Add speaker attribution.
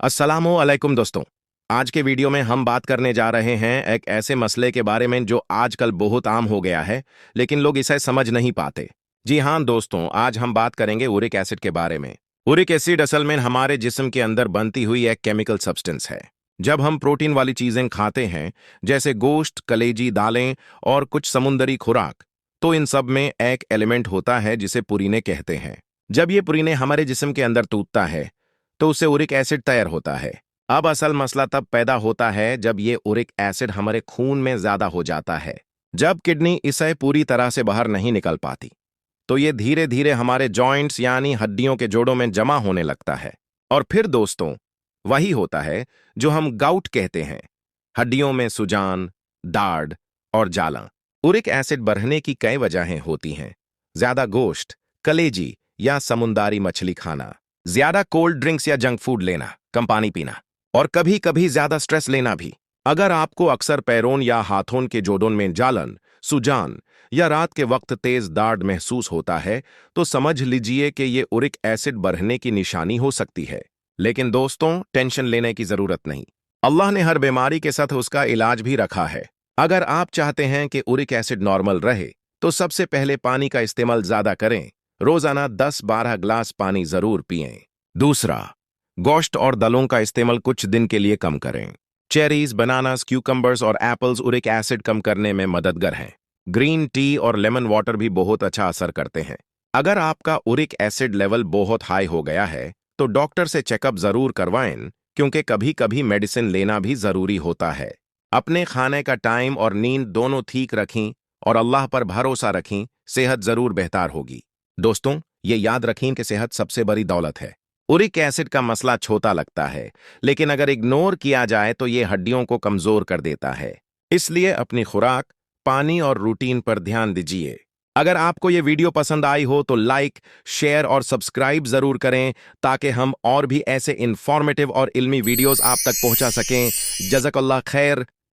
Speaker 1: अस्सलामु अलैकुम दोस्तों। आज के वीडियो में हम बात करने जा रहे हैं एक ऐसे मसले के बारे में जो आजकल बहुत आम हो गया है, लेकिन लोग इसे समझ नहीं पाते। जी हाँ दोस्तों, आज हम बात करेंगे यूरिक एसिड के बारे में। यूरिक एसिड असल में हमारे जिस्म के अंदर बनती हुई एक केमिकल सब्सटेंस है। जब हम प्रोटीन वाली चीजें खाते हैं, जैसे गोश्त, कलेजी, दालें और कुछ समुद्री खुराक, तो इन सब में एक एलिमेंट होता है जिसे पुरीने कहते हैं। जब ये पुरीने हमारे जिस्म के अंदर टूटता है तो उससे यूरिक एसिड तैयार होता है। अब असल मसला तब पैदा होता है जब ये यूरिक एसिड हमारे खून में ज्यादा हो जाता है। जब किडनी इसे पूरी तरह से बाहर नहीं निकल पाती, तो ये धीरे धीरे हमारे जॉइंट्स यानी हड्डियों के जोड़ों में जमा होने लगता है। और फिर दोस्तों, वही होता है जो हम गाउट कहते हैं। हड्डियों में सुजान, दाढ़ और जालां। यूरिक एसिड बढ़ने की कई वजहें होती हैं। ज्यादा गोश्त, कलेजी या समुद्री मछली खाना, ज्यादा कोल्ड ड्रिंक्स या जंक फूड लेना, कम पानी पीना, और कभी कभी ज्यादा स्ट्रेस लेना भी। अगर आपको अक्सर पैरों या हाथों के जोड़ों में जालन, सुजान या रात के वक्त तेज दर्द महसूस होता है, तो समझ लीजिए कि ये यूरिक एसिड बढ़ने की निशानी हो सकती है। लेकिन दोस्तों, टेंशन लेने की जरूरत नहीं। अल्लाह ने हर बीमारी के साथ उसका इलाज भी रखा है। अगर आप चाहते हैं कि यूरिक एसिड नॉर्मल रहे, तो सबसे पहले पानी का इस्तेमाल ज्यादा करें। रोजाना 10-12 ग्लास पानी जरूर पिएं। दूसरा, गोश्त और दलों का इस्तेमाल कुछ दिन के लिए कम करें। चेरीज, बनानास, क्यूकम्बर्स और एप्पल्स यूरिक एसिड कम करने में मददगार हैं। ग्रीन टी और लेमन वाटर भी बहुत अच्छा असर करते हैं। अगर आपका यूरिक एसिड लेवल बहुत हाई हो गया है, तो डॉक्टर से चेकअप जरूर करवाएं, क्योंकि कभी कभी मेडिसिन लेना भी जरूरी होता है। अपने खाने का टाइम और नींद दोनों ठीक रखें और अल्लाह पर भरोसा रखें, सेहत जरूर बेहतर होगी। दोस्तों, ये याद रखें कि सेहत सबसे बड़ी दौलत है। यूरिक एसिड का मसला छोटा लगता है, लेकिन अगर इग्नोर किया जाए तो ये हड्डियों को कमजोर कर देता है। इसलिए अपनी खुराक, पानी और रूटीन पर ध्यान दीजिए। अगर आपको ये वीडियो पसंद आई हो तो लाइक, शेयर और सब्सक्राइब जरूर करें, ताकि हम और भी ऐसे इंफॉर्मेटिव और इल्मी वीडियोस आप तक पहुंचा सकें। जज़ाकल्लाह खैर।